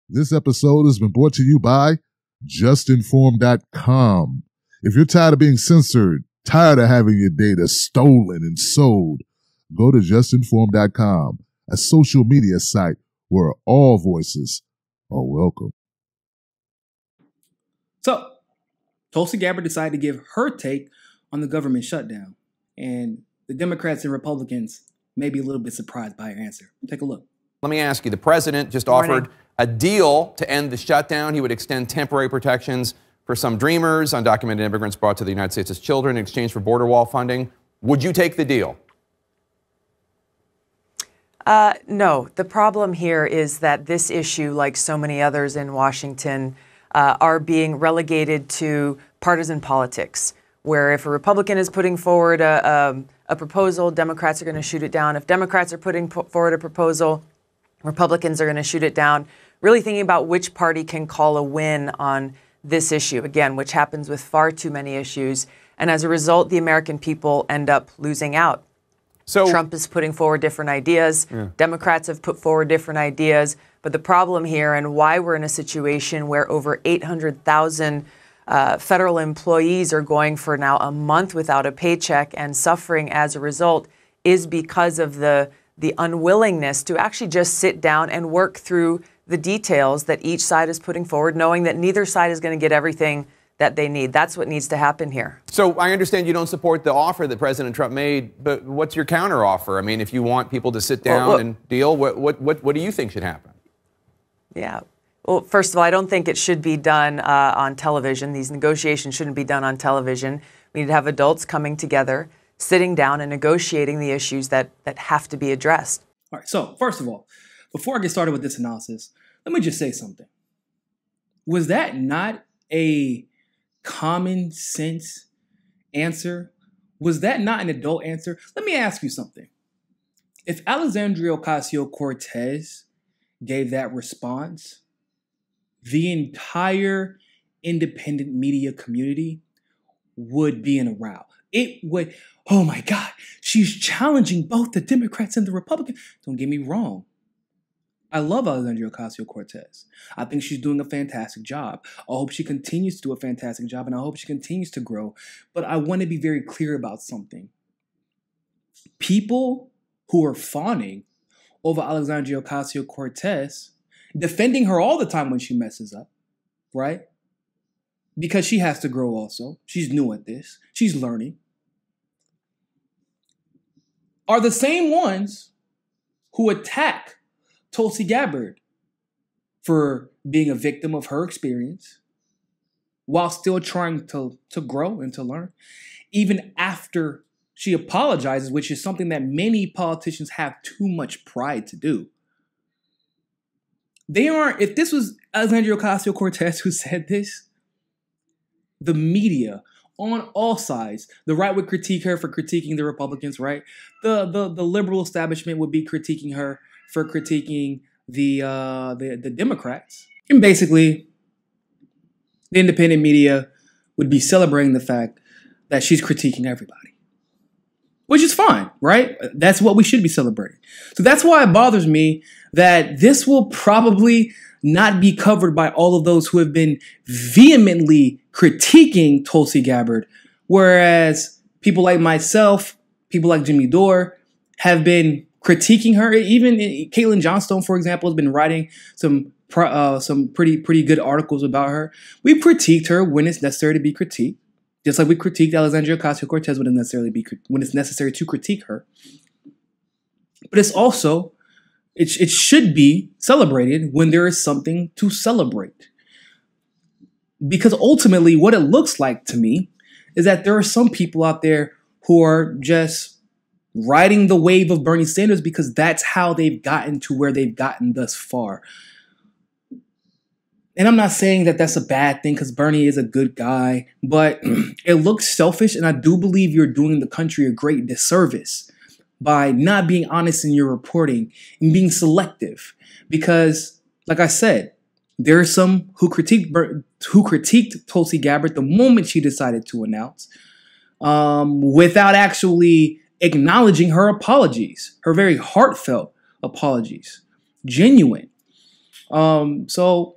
This episode has been brought to you by JustNForm.com. If you're tired of being censored, tired of having your data stolen and sold, go to JustNForm.com, a social media site where all voices are welcome. So, Tulsi Gabbard decided to give her take on the government shutdown. And the Democrats and Republicans may be a little bit surprised by her answer. Take a look. Let me ask you, the president just offered a deal to end the shutdown. He would extend temporary protections for some dreamers, undocumented immigrants brought to the United States as children in exchange for border wall funding. Would you take the deal? No. The problem here is that this issue, like so many others in Washington, are being relegated to partisan politics, where if a Republican is putting forward a proposal, Democrats are going to shoot it down. If Democrats are putting forward a proposal, Republicans are going to shoot it down. Really thinking about which party can call a win on this issue, again, which happens with far too many issues. And as a result, the American people end up losing out. So Trump is putting forward different ideas. Yeah. Democrats have put forward different ideas. But the problem here and why we're in a situation where over 800,000 federal employees are going for now a month without a paycheck and suffering as a result is because of the unwillingness to actually just sit down and work through the details that each side is putting forward, knowing that neither side is going to get everything that they need. That's what needs to happen here. So I understand you don't support the offer that President Trump made, but what's your counter offer? I mean, if you want people to sit down and deal, what do you think should happen? Yeah. Well, first of all, I don't think it should be done on television. These negotiations shouldn't be done on television. We need to have adults coming together, sitting down and negotiating the issues that have to be addressed. All right. So first of all, before I get started with this analysis, let me just say something. Was that not a common sense answer? Was that not an adult answer? Let me ask you something. If Alexandria Ocasio-Cortez gave that response, the entire independent media community would be in a row. It would, oh my God, she's challenging both the Democrats and the Republicans. Don't get me wrong. I love Alexandria Ocasio-Cortez. I think she's doing a fantastic job. I hope she continues to do a fantastic job, and I hope she continues to grow. But I want to be very clear about something. People who are fawning over Alexandria Ocasio-Cortez, defending her all the time when she messes up, right? Because she has to grow also. She's new at this. She's learning. Are the same ones who attack Tulsi Gabbard for being a victim of her experience while still trying to grow and to learn, even after she apologizes, which is something that many politicians have too much pride to do. They aren't, if this was Alexandria Ocasio-Cortez who said this, the media on all sides, the right would critique her for critiquing the Republicans, right? The liberal establishment would be critiquing her for critiquing the Democrats. And basically, the independent media would be celebrating the fact that she's critiquing everybody. Which is fine, right? That's what we should be celebrating. So that's why it bothers me that this will probably not be covered by all of those who have been vehemently critiquing Tulsi Gabbard, whereas people like myself, people like Jimmy Dore, have been critiquing her. Even Caitlin Johnstone, for example, has been writing some pretty good articles about her. We've critiqued her when it's necessary to be critiqued, just like we critiqued Alexandria Ocasio-Cortez when it's necessary to critique her. But it's also, it should be celebrated when there is something to celebrate. Because ultimately, what it looks like to me is that there are some people out there who are just riding the wave of Bernie Sanders because that's how they've gotten to where they've gotten thus far. And I'm not saying that that's a bad thing because Bernie is a good guy, but it looks selfish, and I do believe you're doing the country a great disservice by not being honest in your reporting and being selective. Because, like I said, there are some who critiqued Tulsi Gabbard the moment she decided to announce, without actually acknowledging her apologies, her very heartfelt apologies, genuine. So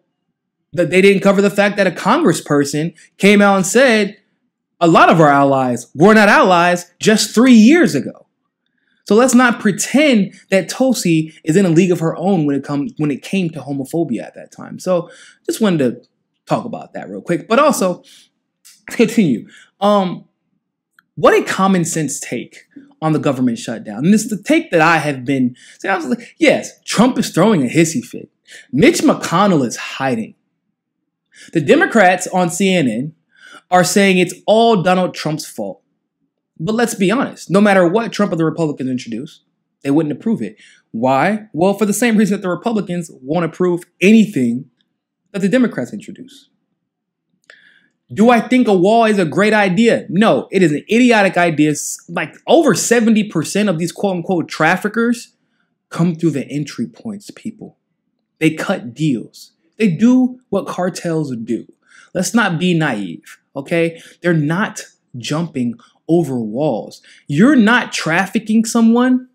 that they didn't cover the fact that a congressperson came out and said a lot of our allies were not allies just 3 years ago. So let's not pretend that Tulsi is in a league of her own when it came to homophobia at that time. So just wanted to talk about that real quick. But also, to continue, what a common sense take on the government shutdown. And this is the take that I have been saying. I was like, yes, Trump is throwing a hissy fit. Mitch McConnell is hiding. The Democrats on CNN are saying it's all Donald Trump's fault. But let's be honest, no matter what Trump or the Republicans introduce, they wouldn't approve it. Why? Well, for the same reason that the Republicans won't approve anything that the Democrats introduce. Do I think a wall is a great idea? No, it is an idiotic idea. Like over 70% of these quote unquote traffickers come through the entry points, people. They cut deals. They do what cartels do. Let's not be naive, okay? They're not jumping over walls. You're not trafficking someone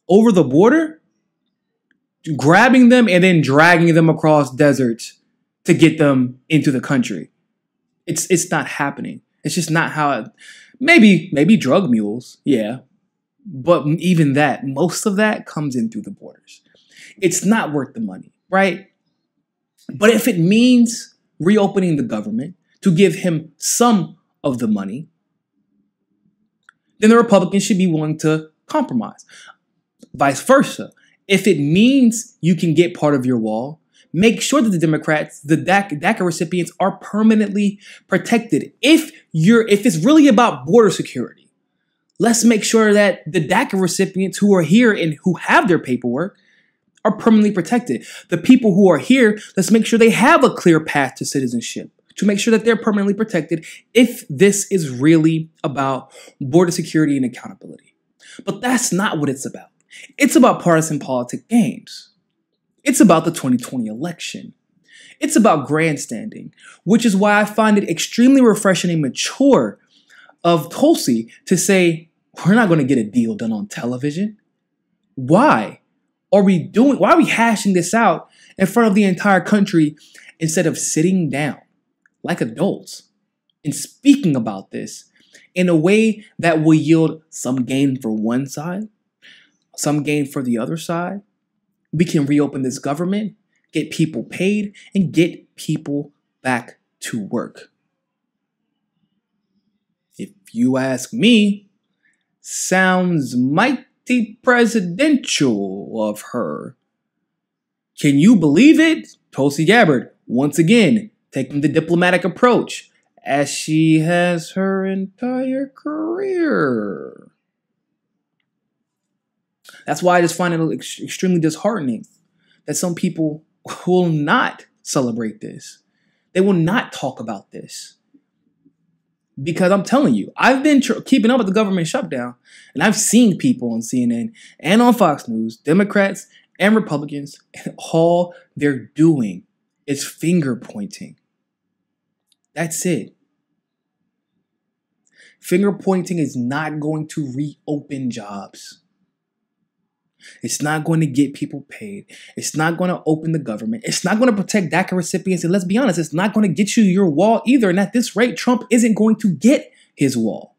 over the border, grabbing them and then dragging them across deserts to get them into the country. It's not happening. It's just not how it, maybe drug mules, yeah. But even that, most of that comes in through the borders. It's not worth the money, right? But if it means reopening the government to give him some of the money, then the Republicans should be willing to compromise. Vice versa. If it means you can get part of your wall, make sure that the Democrats, the DACA recipients, are permanently protected. If it's really about border security, let's make sure that the DACA recipients who are here and who have their paperwork are permanently protected. The people who are here, let's make sure they have a clear path to citizenship, to make sure that they're permanently protected if this is really about border security and accountability. But that's not what it's about. It's about partisan politic games. It's about the 2020 election. It's about grandstanding, which is why I find it extremely refreshing and mature of Tulsi to say, we're not going to get a deal done on television. Why are we hashing this out in front of the entire country instead of sitting down like adults and speaking about this in a way that will yield some gain for one side, some gain for the other side? We can reopen this government, get people paid, and get people back to work. If you ask me, sounds mighty presidential of her. Can you believe it? Tulsi Gabbard, once again, taking the diplomatic approach, as she has her entire career. That's why I just find it extremely disheartening that some people will not celebrate this. They will not talk about this. Because I'm telling you, I've been keeping up with the government shutdown, and I've seen people on CNN and on Fox News, Democrats and Republicans, and all they're doing is finger pointing. That's it. Finger pointing is not going to reopen jobs. It's not going to get people paid. It's not going to open the government. It's not going to protect DACA recipients. And let's be honest, it's not going to get you your wall either. And at this rate, Trump isn't going to get his wall.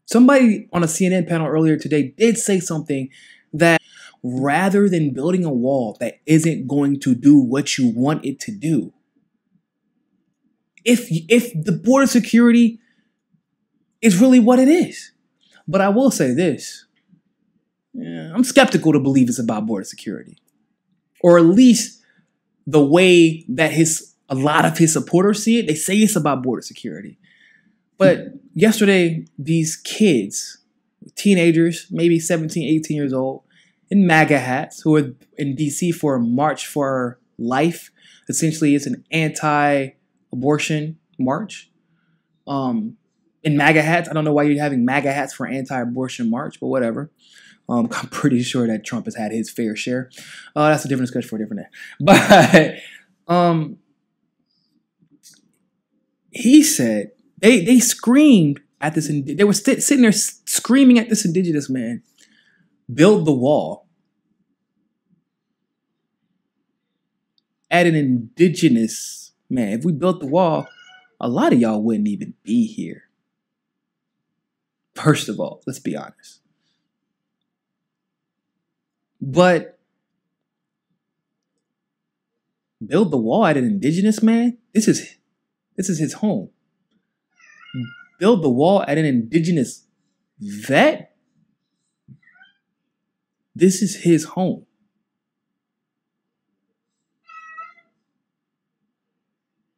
Somebody on a CNN panel earlier today did say something that rather than building a wall that isn't going to do what you want it to do, if the border security is really what it is. But I will say this. I'm skeptical to believe it's about border security. Or at least the way that a lot of his supporters see it. They say it's about border security. But yesterday, these kids, teenagers, maybe 17, 18 years old, in MAGA hats, who were in D.C. for a March for Life. Essentially, it's an anti-abortion march. In MAGA hats. I don't know why you're having MAGA hats for anti-abortion march, but whatever. I'm pretty sure that Trump has had his fair share. That's a different discussion for a different day. But he said they screamed at this. They were sitting there screaming at this indigenous man, build the wall. at an indigenous, man, if we built the wall, a lot of y'all wouldn't even be here. First of all, let's be honest. But build the wall at an indigenous man? This is his home. Build the wall at an indigenous vet? This is his home.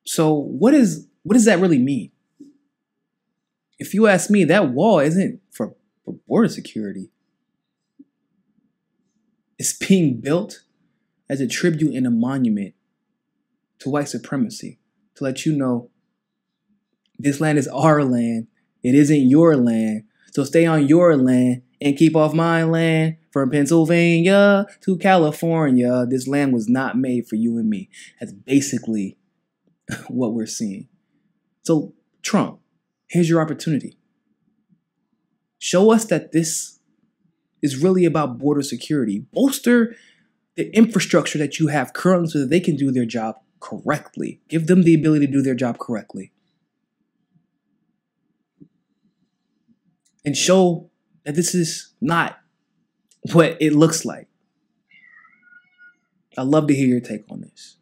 So what does that really mean? If you ask me, that wall isn't for border security. It's being built as a tribute and a monument to white supremacy, to let you know this land is our land. It isn't your land. So stay on your land and keep off my land. From Pennsylvania to California, this land was not made for you and me. That's basically what we're seeing. So Trump, here's your opportunity. Show us that this is really about border security. Bolster the infrastructure that you have currently so that they can do their job correctly. Give them the ability to do their job correctly. And show that this is not what it looks like. I'd love to hear your take on this.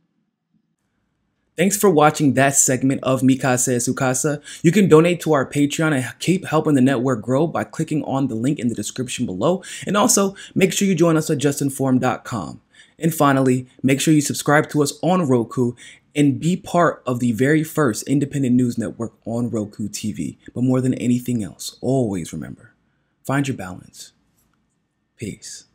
Thanks for watching that segment of Mi Casa es Su Casa. You can donate to our Patreon and keep helping the network grow by clicking on the link in the description below. And also, make sure you join us at JustNForm.com. And finally, make sure you subscribe to us on Roku and be part of the very first independent news network on Roku TV. But more than anything else, always remember, find your balance. Peace.